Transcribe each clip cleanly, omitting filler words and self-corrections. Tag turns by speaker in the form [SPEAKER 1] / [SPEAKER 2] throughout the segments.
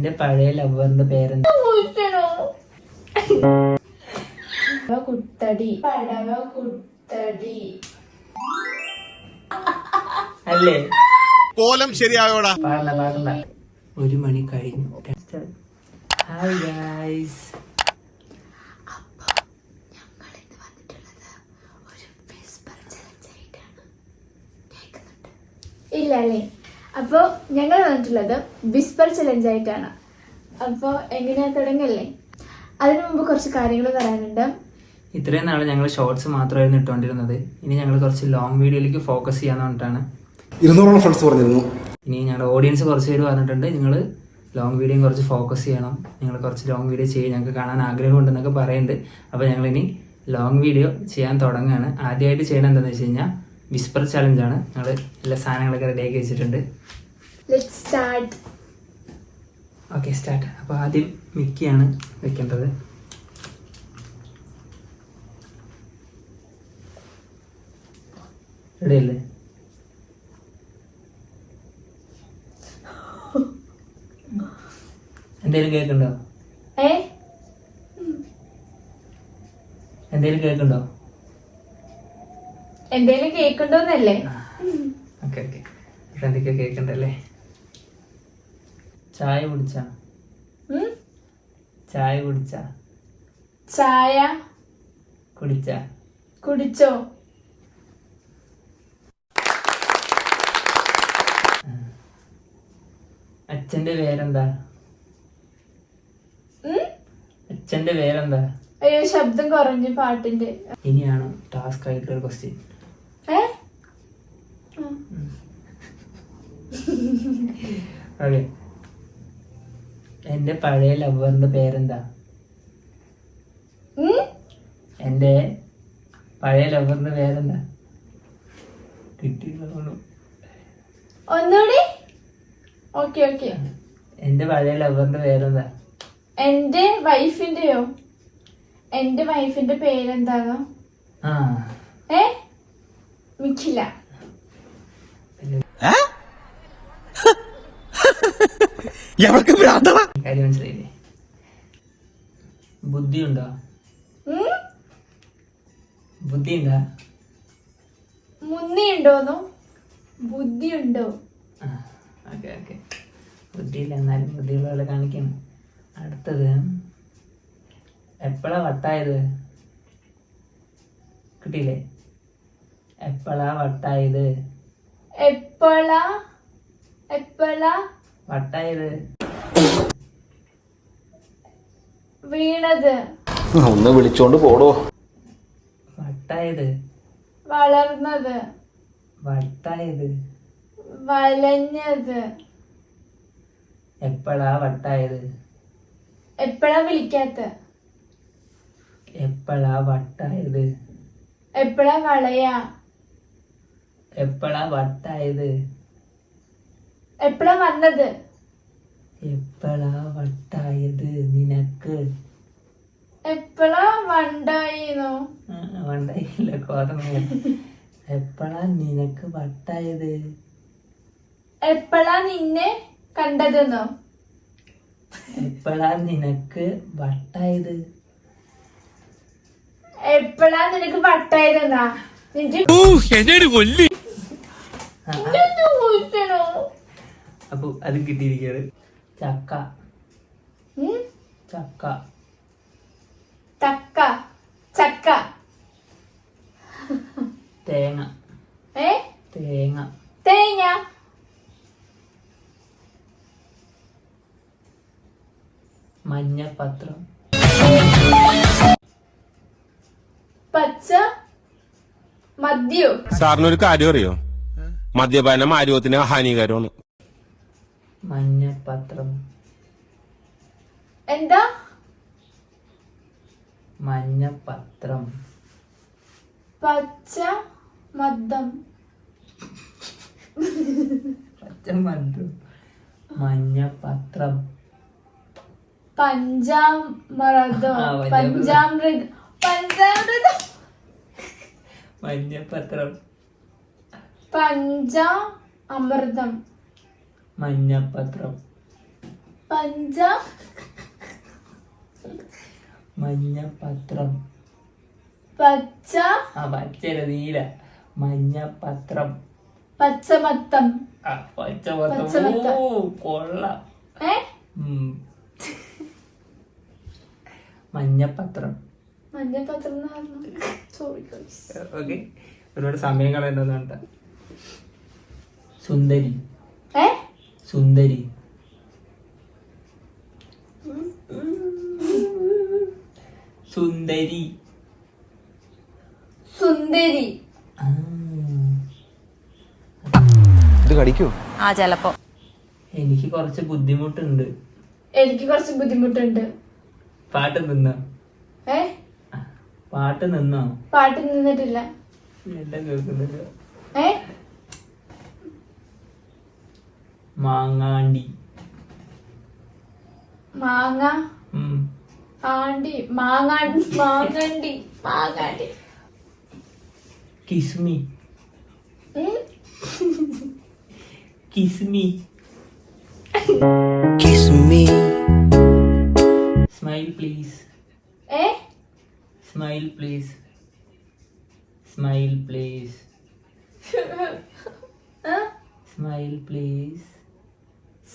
[SPEAKER 1] എന്റെ പഴയ ലവറിന്റെ പേരെന്താ?
[SPEAKER 2] കുത്തടി പടവ കുത്തടി
[SPEAKER 1] അല്ലേ?
[SPEAKER 3] കോലം ശരിയായോടാ?
[SPEAKER 1] പാടണ്ട. 1 മണി കഴിഞ്ഞു. ഹായ് ഗൈസ്,
[SPEAKER 2] ഇല്ല അല്ലേ? അപ്പോൾ ഞങ്ങൾ വന്നിട്ടുള്ളത് വിസ്പർ ചലഞ്ച് ആയിട്ടാണ്. അപ്പോൾ എങ്ങനെയാ തുടങ്ങല്ലേ? അതിനു മുമ്പ് കുറച്ച് കാര്യങ്ങൾ പറയാനുണ്ട്.
[SPEAKER 1] ഇത്രയും നാളെ ഞങ്ങൾ ഷോർട്സ് മാത്രമായിരുന്നു ഇട്ടുകൊണ്ടിരുന്നത്. ഇനി ഞങ്ങൾ കുറച്ച് ലോങ് വീഡിയോയിലേക്ക് ഫോക്കസ് ചെയ്യാൻ വേണ്ടിയിട്ടാണ്.
[SPEAKER 4] 200 ഫ്രണ്ട്സ് പറഞ്ഞിരുന്നു.
[SPEAKER 1] ഇനി ഞങ്ങളുടെ ഓഡിയൻസ് കുറച്ച് പേര് പറഞ്ഞിട്ടുണ്ട്, നിങ്ങൾ ലോങ് വീഡിയോയും കുറച്ച് ഫോക്കസ് ചെയ്യണം, നിങ്ങൾ കുറച്ച് ലോങ് വീഡിയോ ചെയ്യും, ഞങ്ങൾക്ക് കാണാൻ ആഗ്രഹമുണ്ടെന്നൊക്കെ പറയുന്നുണ്ട്. അപ്പോൾ ഞങ്ങളിനി ലോങ് വീഡിയോ ചെയ്യാൻ തുടങ്ങുകയാണ്. ആദ്യമായിട്ട് ചെയ്യണം എന്താണെന്ന് വെച്ച് കഴിഞ്ഞാൽ വിസ്പർ ചലഞ്ചാണ്. ഞങ്ങൾ എല്ലാ സാധനങ്ങളൊക്കെ റെഡിയാക്കി വെച്ചിട്ടുണ്ട്.
[SPEAKER 2] Let's start.
[SPEAKER 1] Okay, start. അപ്പോൾ ആദ്യം മിക്കിയാണ് വെക്കേണ്ടത്. റെഡിയല്ലേ? എന്തേലും കേൾക്കുണ്ടോ? എന്തേലും കേൾക്കുണ്ടോ?
[SPEAKER 2] എന്തേലും കേൾക്കുണ്ടോന്നല്ലേ?
[SPEAKER 1] ഓക്കെ ഓക്കെ, എന്തൊക്കെയോ കേൾക്കണ്ടല്ലേ? ചായ കുടിച്ച? ചായ കുടിച്ച?
[SPEAKER 2] ചായ
[SPEAKER 1] കുടിച്ച?
[SPEAKER 2] കുടിച്ചോ?
[SPEAKER 1] അച്ഛന്റെ പേരെന്താ? അച്ഛന്റെ പേരെന്താ?
[SPEAKER 2] അയ്യോ, ശബ്ദം കുറഞ്ഞു പാട്ടിന്റെ.
[SPEAKER 1] ഇനിയാണ് ടാസ്ക് ആയിട്ടുള്ള ക്വസ്റ്റ്യൻ. ഓക്കെ, എന്റെ പഴയ ലവറിന്റെ പേരെന്താ? എന്റെ പഴയ ലവറിന്റെ പേരെന്താ? കിട്ടിയില്ല.
[SPEAKER 2] ഒന്നുകൂടി. Okay okay.
[SPEAKER 1] എന്റെ പഴയ ലവറിന്റെ പേരെന്താ?
[SPEAKER 2] എന്റെ വൈഫിന്റെയോ? എന്റെ വൈഫിന്റെ പേരെന്താണോ? മിക്കില്ല.
[SPEAKER 1] കാര്യം മനസ്സിലായില്ലേ? ബുദ്ധിയുണ്ടോ? ബുദ്ധിയുണ്ടോ?
[SPEAKER 2] മുന്നിയുണ്ടോന്നോ? ബുദ്ധിയുണ്ടോ?
[SPEAKER 1] ഓക്കെ ഓക്കെ, ബുദ്ധിയില്ല, എന്നാലും ബുദ്ധിയുള്ള പോലെ കാണിക്കണം. അടുത്തത്, എപ്പോഴാ വട്ടായത്? കിട്ടിയില്ലേ? എപ്പോഴാ വട്ടായത്?
[SPEAKER 2] എപ്പോഴാ
[SPEAKER 1] വട്ടായത്?
[SPEAKER 2] വീണത്.
[SPEAKER 4] ഒന്ന് വിളിച്ചോണ്ട് പോടോ.
[SPEAKER 1] വട്ടായത്?
[SPEAKER 2] വളർന്നത്.
[SPEAKER 1] വട്ടായത്?
[SPEAKER 2] വലഞ്ഞത്.
[SPEAKER 1] എപ്പോഴാ വട്ടായത്?
[SPEAKER 2] എപ്പോഴാ വിളിക്കാത്ത?
[SPEAKER 1] എപ്പോഴാ വട്ടായത്?
[SPEAKER 2] എപ്പോഴാ വളയാ?
[SPEAKER 1] എപ്പോഴാ വട്ടായത്?
[SPEAKER 2] എപ്പോഴാ വന്നത്?
[SPEAKER 1] എപ്പോഴാ വട്ടായത് നിനക്ക്?
[SPEAKER 2] എപ്പോഴാ വണ്ടായിന്നോ?
[SPEAKER 1] വണ്ടായില്ല, കോതമ. എപ്പോഴാ നിനക്ക് വട്ടായത്?
[SPEAKER 2] എപ്പോഴാ നിന്നെ കണ്ടതെന്നോ?
[SPEAKER 1] എപ്പോഴാ നിനക്ക് വട്ടായത്?
[SPEAKER 2] എപ്പോഴാ നിനക്ക് വട്ടായതെന്നാ?
[SPEAKER 1] അപ്പൊ അത് കിട്ടിയിരിക്കുകയാണ്. ചക്ക. ചക്ക.
[SPEAKER 2] തക്ക. ചക്ക.
[SPEAKER 1] തേങ്ങ. തേങ്ങ.
[SPEAKER 2] തേങ്ങ.
[SPEAKER 1] മഞ്ഞപത്രം.
[SPEAKER 2] പച്ച. മദ്യോ.
[SPEAKER 3] സാറിനൊരു കാര്യം അറിയോ? മദ്യപാനം ആരോഗ്യത്തിന് ഹാനികരമാണ്.
[SPEAKER 1] മഞ്ഞപത്രം.
[SPEAKER 2] എന്താ?
[SPEAKER 1] മഞ്ഞപത്രം.
[SPEAKER 2] പച്ച മദ്ദം.
[SPEAKER 1] പച്ച മദ്ദം. മഞ്ഞപത്രം.
[SPEAKER 2] പഞ്ചാമൃതം. പഞ്ചാമൃതം. പഞ്ചാമൃതം.
[SPEAKER 1] മഞ്ഞപത്രം.
[SPEAKER 2] പഞ്ചാമൃതം.
[SPEAKER 1] മഞ്ഞപത്രം. മഞ്ഞപത്രം.
[SPEAKER 2] പച്ച
[SPEAKER 1] പച്ചല നീല. മഞ്ഞപത്രം.
[SPEAKER 2] പച്ചമത്തം.
[SPEAKER 1] പച്ചമത്തം. കൊള്ളാം. മഞ്ഞപത്രം.
[SPEAKER 2] മഞ്ഞപത്രം എന്ന് പറഞ്ഞു. Sorry guys.
[SPEAKER 1] ഓക്കെ, ഒരുപാട് സമയം കളയേണ്ടതുണ്ട്. സുന്ദരി. സുന്ദരി. സുന്ദരി.
[SPEAKER 2] സുന്ദരി.
[SPEAKER 4] ഇത് കടിക്കോ?
[SPEAKER 5] ചെലപ്പോ.
[SPEAKER 1] എനിക്ക് കുറച്ച് ബുദ്ധിമുട്ടുണ്ട്.
[SPEAKER 2] എനിക്ക് കുറച്ച് ബുദ്ധിമുട്ടുണ്ട്.
[SPEAKER 1] പാട്ട് നിന്നോ? പാട്ട് നിന്നോ?
[SPEAKER 2] പാട്ട് നിന്നിട്ടില്ല.
[SPEAKER 1] എല്ലാം കേൾക്കുന്നില്ല. മാങ്ങാണ്ടി.
[SPEAKER 2] മാങ്ങ. ആണ്ടി. മാങ്ങാണ്ടി. മാങ്ങാണ്ടി. മാങ്ങാണ്ടി.
[SPEAKER 1] Kiss me. Kiss me.
[SPEAKER 6] Kiss me.
[SPEAKER 1] Smile please. Smile please. Smile please. Smile please.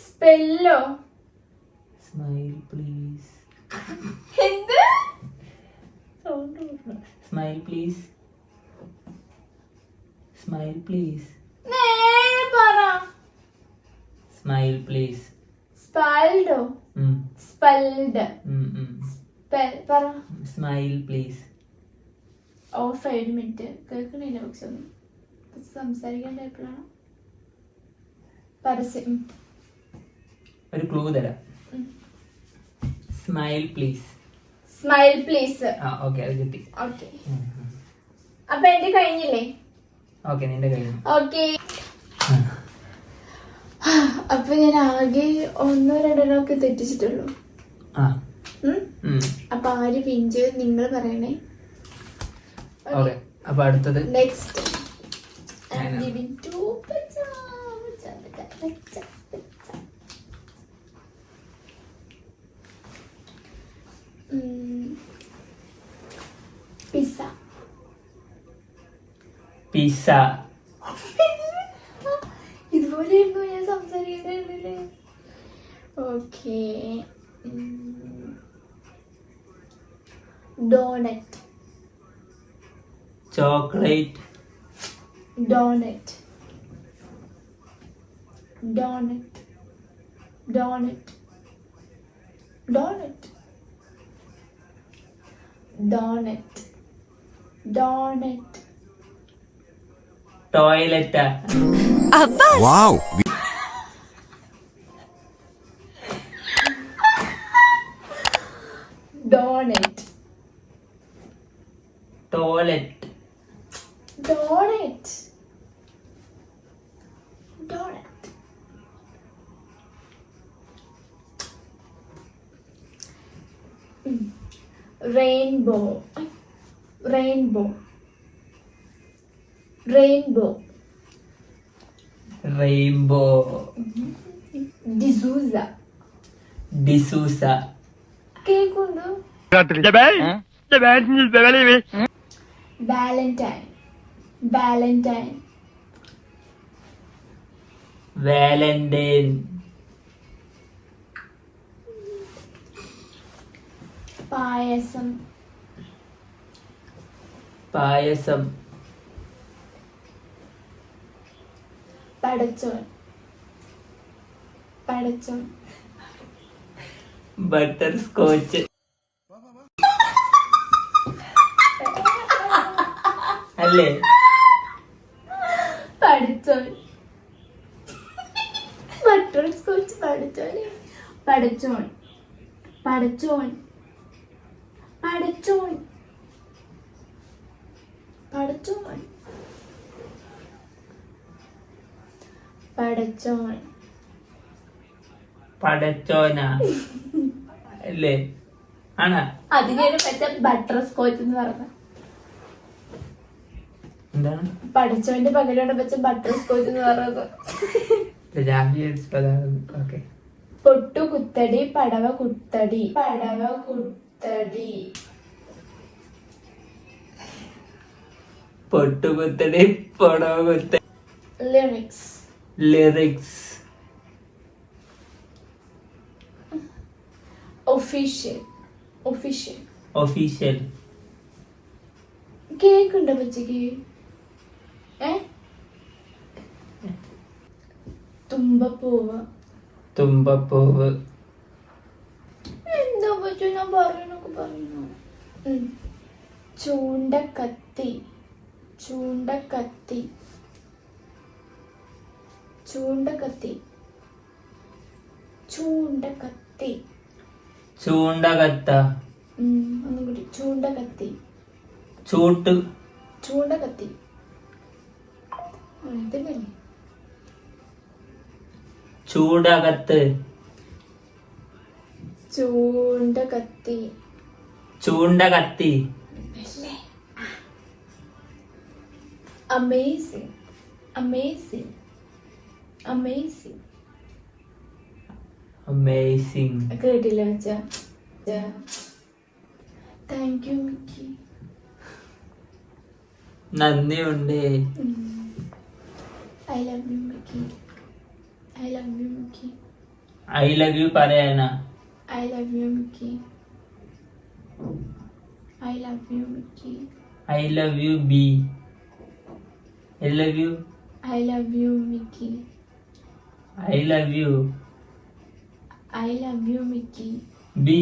[SPEAKER 2] സ്പെല്ലോ.
[SPEAKER 1] Smile please.
[SPEAKER 2] എന്ത്?
[SPEAKER 1] Smile please. Smile please.
[SPEAKER 2] നേരെ പറ.
[SPEAKER 1] Smile please.
[SPEAKER 2] സ്പൽഡോ. സ്പൽഡ്. പറ.
[SPEAKER 1] Smile please.
[SPEAKER 2] ഓഫ് 1 മിനിറ്റ് കേൾക്കണില്ല. പക്ഷെ ഒന്നും സംസാരിക്കേണ്ട എപ്പോഴാണ് പരസ്യം.
[SPEAKER 1] ഒരു ക്ലൂ തരാം. Smile please.
[SPEAKER 2] Smile please.
[SPEAKER 1] Okay, അത് കിട്ടി.
[SPEAKER 2] ഓക്കെ, അപ്പൊ എന്റെ കഴിഞ്ഞില്ലേ?
[SPEAKER 1] ഓക്കെ, നിന്റെ കഴിഞ്ഞു.
[SPEAKER 2] ഓക്കെ, അപ്പൊ ഞാൻ ആകെ 1-2 ഒക്കെ തെറ്റിച്ചിട്ടുള്ളൂ. അപ്പൊ ആര് പിഞ്ച് നിങ്ങൾ പറയണേ.
[SPEAKER 1] ഓക്കെ, അപ്പൊ അടുത്തത്
[SPEAKER 2] നെക്സ്റ്റ്. പിസ്സ.
[SPEAKER 1] പിസ്സ.
[SPEAKER 2] ഇതുപോലെയായിരുന്നു ഞാൻ സംസാരിക്കുന്നില്ലേ? Okay. Donut.
[SPEAKER 1] Chocolate.
[SPEAKER 2] Donut. Donut. Donut. Donut. Donut. Donut.
[SPEAKER 1] Toilet.
[SPEAKER 3] Wow.
[SPEAKER 2] Donut.
[SPEAKER 1] Toilet.
[SPEAKER 2] Donut. Donut. Rainbow. Rainbow. Rainbow.
[SPEAKER 1] Rainbow.
[SPEAKER 2] D'Souza.
[SPEAKER 1] D'Souza.
[SPEAKER 2] കേക്കുണ്ടോ? Valentine. Valentine.
[SPEAKER 1] Valentine.
[SPEAKER 2] Payasam.
[SPEAKER 1] Payasam.
[SPEAKER 2] പടച്ചോൻ. പടച്ചോൻ.
[SPEAKER 1] Butterscotch. അല്ലേ?
[SPEAKER 2] പടച്ചോൻ. Butterscotch. പടച്ചോൻ. പടച്ചോൻ. പടച്ചോൻ. പടച്ചോൻ. പടച്ചോൻ. പടച്ചോൻ.
[SPEAKER 1] പടച്ചോനാ അല്ലേ? ആണാ?
[SPEAKER 2] അതിനാണ് പച്ച ബട്ടർ സ്കോച്ച് എന്ന് പറഞ്ഞത്.
[SPEAKER 1] എന്താണ്
[SPEAKER 2] പടച്ചോന്റെ പകരമാണ് പച്ച ബട്ടർ സ്കോച്ച് എന്ന് പറഞ്ഞത്.
[SPEAKER 1] ഓക്കെ,
[SPEAKER 2] പൊട്ടുകുത്തടി പടവ കുത്തടി പടവ കുത്തടി.
[SPEAKER 1] പൊട്ടുകുത്തടി പടവ കുത്തടി.
[SPEAKER 2] Lyrics.
[SPEAKER 1] Lyrics.
[SPEAKER 2] Official. Official.
[SPEAKER 1] Official.
[SPEAKER 2] Cake ഉണ്ടോ പച്ചക്ക്? തുമ്പപ്പൂവ്.
[SPEAKER 1] തുമ്പപ്പൂവ്.
[SPEAKER 2] എന്താ പറ്റൂ ഞാൻ പറയണൊക്കെ പറയുന്നു. ചൂണ്ടക്കത്തി. ചൂണ്ടക്കത്തി. ചൂണ്ടക്കത്തി. ചൂണ്ടക്കത്തി.
[SPEAKER 1] ചൂണ്ടകത്ത.
[SPEAKER 2] ഒന്നും കൂടി. ചൂണ്ടക്കത്തി.
[SPEAKER 1] ചൂട്ട്.
[SPEAKER 2] ചൂണ്ടക്കത്തി. ഇതല്ലേ
[SPEAKER 1] ചൂടകത്ത്.
[SPEAKER 2] ചൂണ്ടക്കത്തി.
[SPEAKER 1] ചൂണ്ടകത്തി.
[SPEAKER 2] അമേസിംഗ്. അമേസിംഗ്. അമേസിംഗ്.
[SPEAKER 1] അമേസിംഗ്.
[SPEAKER 2] കേട്ടില്ല വെച്ചാ. Thank you Mickey.
[SPEAKER 1] നന്ദിയുണ്ട്.
[SPEAKER 2] I love you Mickey. I love you Mickey.
[SPEAKER 1] I love you പറയാനാ?
[SPEAKER 2] I love you Mickey. I love you Mickey.
[SPEAKER 1] I love you B. I love you.
[SPEAKER 2] I love you Mickey.
[SPEAKER 1] I love you.
[SPEAKER 2] I love you Mickey.
[SPEAKER 1] B.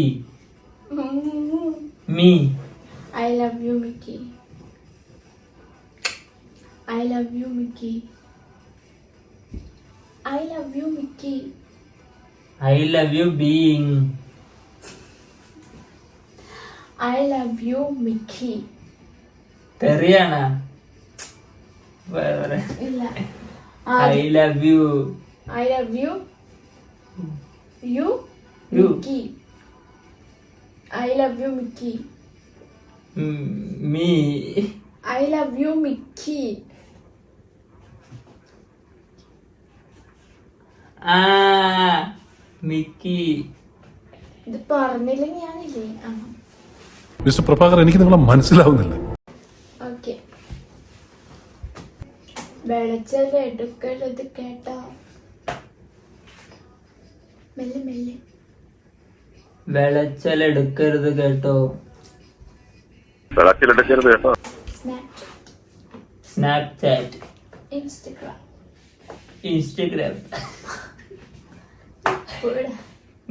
[SPEAKER 1] Me.
[SPEAKER 2] I love you Mickey. I love you Mickey. I love you Mickey.
[SPEAKER 1] I love you being.
[SPEAKER 2] I love you Mickey.
[SPEAKER 1] തെറിയാണാ? വേറെ.
[SPEAKER 2] ഇല്ല.
[SPEAKER 1] I love you.
[SPEAKER 2] I love you. You
[SPEAKER 1] you.
[SPEAKER 2] Mickey. I love you Mickey.
[SPEAKER 1] Me.
[SPEAKER 2] I love you Mickey.
[SPEAKER 1] ആ Mickey.
[SPEAKER 2] ഇത് പറഞ്ഞില്ല ഞാനില്ലേ?
[SPEAKER 5] Mister Prabhakar, എനിക്ക് നിങ്ങളെ മനസ്സിലാവുന്നില്ല.
[SPEAKER 2] ഓക്കെ. വെളച്ചൽ എടുക്കരുത് കേട്ടോ. മെല്ലെ മെല്ലെ.
[SPEAKER 1] വെളച്ചലെടുക്കരുത് കേട്ടോ.
[SPEAKER 3] വിളക്കിലെടുക്കരുത് കേട്ടോ.
[SPEAKER 2] സ്നാപ്ചാറ്റ്.
[SPEAKER 1] സ്നാപ്ചാറ്റ്.
[SPEAKER 2] ഇൻസ്റ്റഗ്രാം.
[SPEAKER 1] ഇൻസ്റ്റഗ്രാം.
[SPEAKER 2] പോടാ.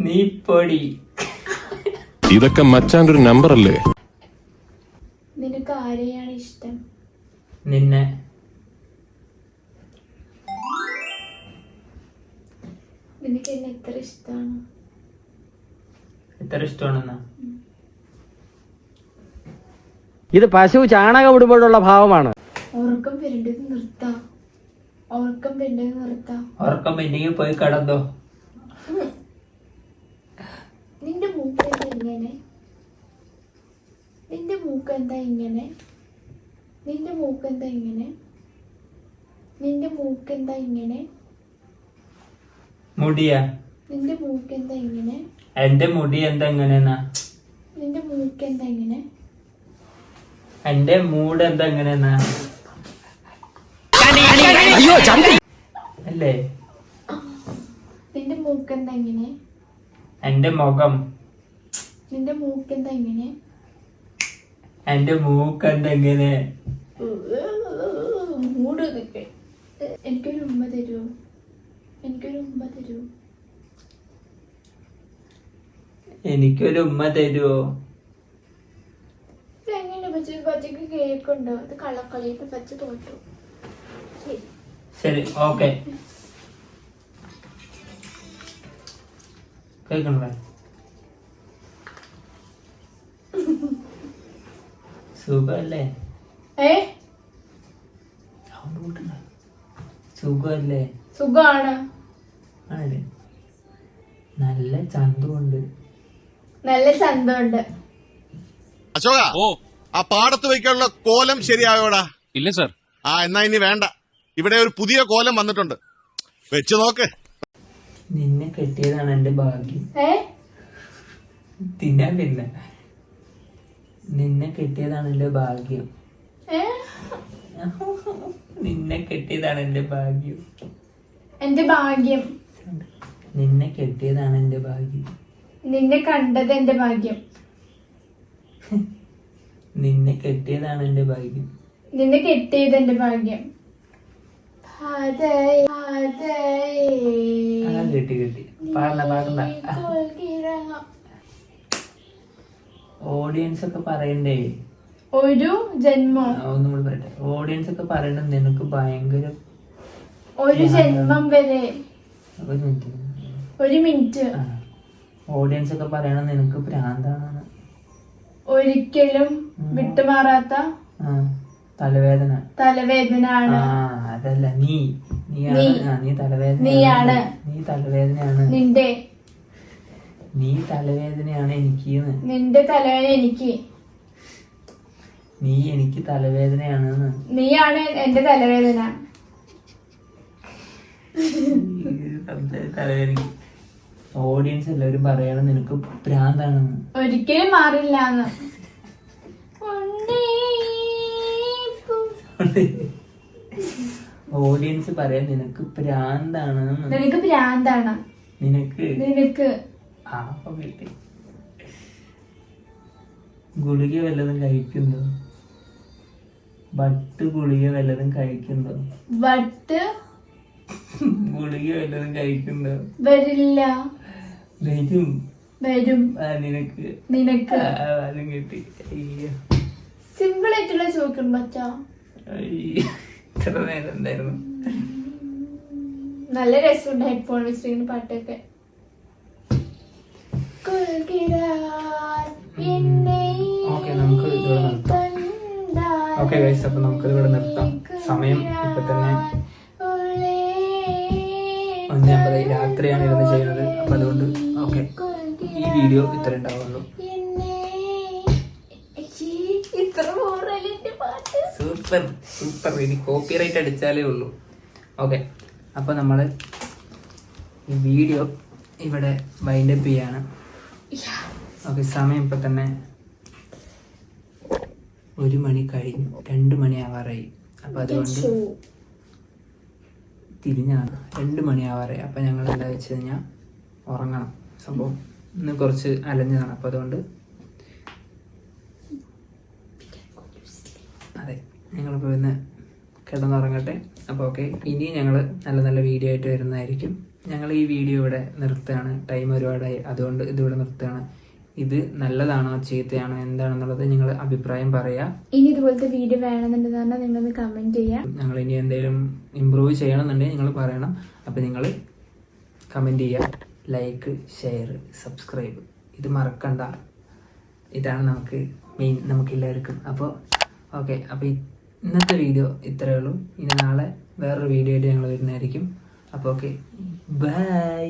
[SPEAKER 1] നീ പൊടി.
[SPEAKER 3] ഇതൊക്കെ മച്ചാൻ്റെ ഒരു നമ്പർ അല്ലേ?
[SPEAKER 2] നിനക്ക് ആരെയാണ് ഇഷ്ടം?
[SPEAKER 1] നിന്നെ.
[SPEAKER 2] നിനക്ക് എന്നെ എത്ര ഇഷ്ടമാണ്?
[SPEAKER 1] എത്ര ഇഷ്ടമാണെന്നാ?
[SPEAKER 6] ഇത് പശു ചാണകം ഇടുമ്പോഴുള്ള ഭാവമാണ്.
[SPEAKER 2] ഉറക്കം വരേണ്ടത് നിർത്താം. ഉറക്കം വരേണ്ടത് നിർത്താം.
[SPEAKER 1] ഉറക്കം പെൻഡിങ്ങിൽ പോയി കിടന്നോ.
[SPEAKER 2] നിന്റെ മൂക്ക് എന്താ ഇങ്ങനെ? നിന്റെ മൂക്ക് എന്താ ഇങ്ങനെ? നിന്റെ മൂക്ക് എന്താ ഇങ്ങനെ? നിന്റെ മൂക്ക് എന്താ ഇങ്ങനെ?
[SPEAKER 1] മുടിയാ?
[SPEAKER 2] നിന്റെ മൂക്ക് എന്താ ഇങ്ങനെ?
[SPEAKER 1] എന്റെ മുടി എന്താ എങ്ങനെയെന്നാ?
[SPEAKER 2] നിന്റെ മൂക്ക് എന്താ ഇങ്ങനെ?
[SPEAKER 1] എന്റെ മൂഡ് എന്താ എങ്ങനെയെന്നാ? അല്ലേ?
[SPEAKER 2] നിന്റെ മൂക്ക് എന്താ ഇങ്ങനെ?
[SPEAKER 1] എന്റെ മുഖം.
[SPEAKER 2] നിന്റെ മൂക്ക് എന്താ ഇങ്ങനെ?
[SPEAKER 1] എന്റെ മൂക്ക് എന്താ എങ്ങനെ?
[SPEAKER 2] മൂട് നിൽക്കെ. എനിക്കൊരു ഉമ്മ തരുമോ? എനിക്കൊരു ഉമ്മ തരുമോ?
[SPEAKER 1] എനിക്കൊരു ഉമ്മ തരുമോ?
[SPEAKER 2] എങ്ങനെ പച്ചക്ക് കേക്കുണ്ടോ? ഇത് കള്ളക്കളിയിട്ട് പച്ച തോറ്റു. ശരി.
[SPEAKER 1] ശരി, ഓക്കെ. കേൾക്കണേ? സുഖല്ലേ? സുഖല്ലേ?
[SPEAKER 2] സുഖാണ്.
[SPEAKER 1] ആണല്ലേ? നല്ല ചന്തമുണ്ട്.
[SPEAKER 2] നല്ല ചന്തമുണ്ട്.
[SPEAKER 7] അശോക, ആ പാടത്ത് വയ്ക്കാനുള്ള കോലം ശരിയായോടാ?
[SPEAKER 8] ഇല്ല സർ.
[SPEAKER 7] എന്നാ ഇനി വേണ്ട. ഇവിടെ ഒരു പുതിയ കോലം വന്നിട്ടുണ്ട്, വെച്ച് നോക്ക്.
[SPEAKER 1] നിന്നെ കെട്ടിയതാണ് എന്റെ ഭാഗ്യം. തിന്നാൻ പിന്നെ നിന്നെ കെട്ടിയതാണ് എന്റെ ഭാഗ്യം. നിന്നെ കെട്ടിയതാണ് എന്റെ ഭാഗ്യം.
[SPEAKER 2] എന്റെ ഭാഗ്യം.
[SPEAKER 1] നിന്നെ കെട്ടിയതാണ് എന്റെ ഭാഗ്യം.
[SPEAKER 2] നിന്നെ കണ്ടത് എന്റെ ഭാഗ്യം.
[SPEAKER 1] നിന്നെ കെട്ടിയതാണ് എന്റെ ഭാഗ്യം.
[SPEAKER 2] നിന്നെ കെട്ടിയത് എന്റെ ഭാഗ്യം.
[SPEAKER 1] കെട്ടി കെട്ടി പാടണ്ട. ഓഡിയൻസ് ഒക്കെ പറയണ്ടേ
[SPEAKER 2] ഒരു ജന്മം.
[SPEAKER 1] ഒന്നും കൂടി പറയട്ടെ. ഓഡിയൻസ് ഒക്കെ പറയണ്ട നിനക്ക് ഭയങ്കര
[SPEAKER 2] ഒരു ജന്മം വരെ. ഒരു മിനിറ്റ്.
[SPEAKER 1] ഓഡിയൻസ് ഒക്കെ പറയണ നിനക്ക് ഭ്രാന്താണ്.
[SPEAKER 2] ഒരിക്കലും വിട്ടുമാറാത്ത
[SPEAKER 1] തലവേദന.
[SPEAKER 2] തലവേദനയാണ്.
[SPEAKER 1] അതല്ല നീ തലവേദന. നീ തലവേദനയാണ്. നീ തലവേദനയാണ് എനിക്ക്.
[SPEAKER 2] നിന്റെ തലവേദന എനിക്ക്.
[SPEAKER 1] നീ എനിക്ക് തലവേദനയാണ്.
[SPEAKER 2] നീയാണ് എന്റെ തലവേദന.
[SPEAKER 1] തലവേദന. ഓഡിയൻസ് എല്ലാവരും പറയണം നിനക്ക് ഭ്രാന്താണെന്ന്.
[SPEAKER 2] ഒരിക്കലും മാറില്ല.
[SPEAKER 1] ഓഡിയൻസ് പറയാൻ നിനക്ക് ഭ്രാന്താണ്.
[SPEAKER 2] നിനക്ക് ഭ്രാന്താണ്. നിനക്ക്
[SPEAKER 1] ഗുളിക വല്ലതും കഴിക്കുന്നുണ്ടോ? ബട്ട് ഗുളിക വല്ലതും കഴിക്കുന്നുണ്ടോ? ഗുളിക വല്ലതും കഴിക്കുന്നുണ്ടോ?
[SPEAKER 2] വരില്ല.
[SPEAKER 1] വരും. നിനക്ക് അതും കിട്ടി.
[SPEAKER 2] സിമ്പിൾ ആയിട്ടുള്ള ചോദിക്കണം പറ്റാ.
[SPEAKER 1] ഇത്ര നേരം എന്തായിരുന്നു?
[SPEAKER 2] നല്ല രസമുണ്ട് ഹെഡ്ഫോൺ വെച്ചിരിക്കുന്ന പാട്ടൊക്കെ.
[SPEAKER 1] നമുക്ക് ഇവിടെ നിർത്താം. ഓക്കെ ഗൈസ്, അപ്പൊ നമുക്കിത് ഇവിടെ നിർത്താം. സമയം ഇപ്പൊ തന്നെ 9:50 രാത്രിയാണ് ഇരുന്ന് ചെയ്യുന്നത്. അപ്പൊ അതുകൊണ്ട് ഓക്കെ, ഈ വീഡിയോ ഇത്ര ഉണ്ടാവുള്ളൂ. സൂപ്പർ. ഇനി കോപ്പിറൈറ്റ് അടിച്ചാലേ ഉള്ളൂ. ഓക്കെ, അപ്പൊ നമ്മള് ഈ വീഡിയോ ഇവിടെ വൈൻഡപ്പ് ചെയ്യാണ്. ഓക്കെ, സമയം ഇപ്പൊ തന്നെ 1 മണി കഴിഞ്ഞു. 2 മണി ആവാറായി. അപ്പൊ അതുകൊണ്ട് തിരിഞ്ഞാണ് 2 മണി ആവാറായി. അപ്പൊ ഞങ്ങൾ എന്താ വെച്ച് കഴിഞ്ഞാൽ ഉറങ്ങണം. സംഭവം ഇന്ന് കുറച്ച് അലഞ്ഞതാണ്. അപ്പൊ അതുകൊണ്ട് അതെ, ഞങ്ങളിപ്പോൾ ഇന്ന് കിടന്നുറങ്ങട്ടെ. അപ്പോൾ ഓക്കെ, ഇനി ഞങ്ങൾ നല്ല നല്ല വീഡിയോ ആയിട്ട് വരുന്നതായിരിക്കും. ഞങ്ങൾ ഈ വീഡിയോ ഇവിടെ നിർത്തുകയാണ്. ടൈം ഒരുപാടായി, അതുകൊണ്ട് ഇതിവിടെ നിർത്തുകയാണ്. ഇത് നല്ലതാണോ ചീത്തയാണോ എന്താണെന്നുള്ളത് നിങ്ങൾ അഭിപ്രായം പറയാം.
[SPEAKER 2] ഇനി ഇതുപോലത്തെ വീഡിയോ വേണമെന്നുണ്ടെന്ന് നിങ്ങളൊന്ന് കമന്റ് ചെയ്യാം.
[SPEAKER 1] ഞങ്ങൾ ഇനി എന്തെങ്കിലും ഇമ്പ്രൂവ് ചെയ്യണമെന്നുണ്ടെങ്കിൽ നിങ്ങൾ പറയണം. അപ്പോൾ നിങ്ങൾ കമൻറ്റ് ചെയ്യുക, ലൈക്ക്, ഷെയർ, സബ്സ്ക്രൈബ്, ഇത് മറക്കണ്ട. ഇതാണ് നമുക്ക് മെയിൻ, നമുക്കെല്ലാവർക്കും. അപ്പോൾ ഓക്കെ, അപ്പോൾ ഇന്നത്തെ വീഡിയോ ഇത്രയേ ഉള്ളൂ. ഇനി നാളെ വേറൊരു വീഡിയോ ആയിട്ട് ഞങ്ങൾ വരുന്നതായിരിക്കും. അപ്പോൾ ഓക്കെ, ബൈ.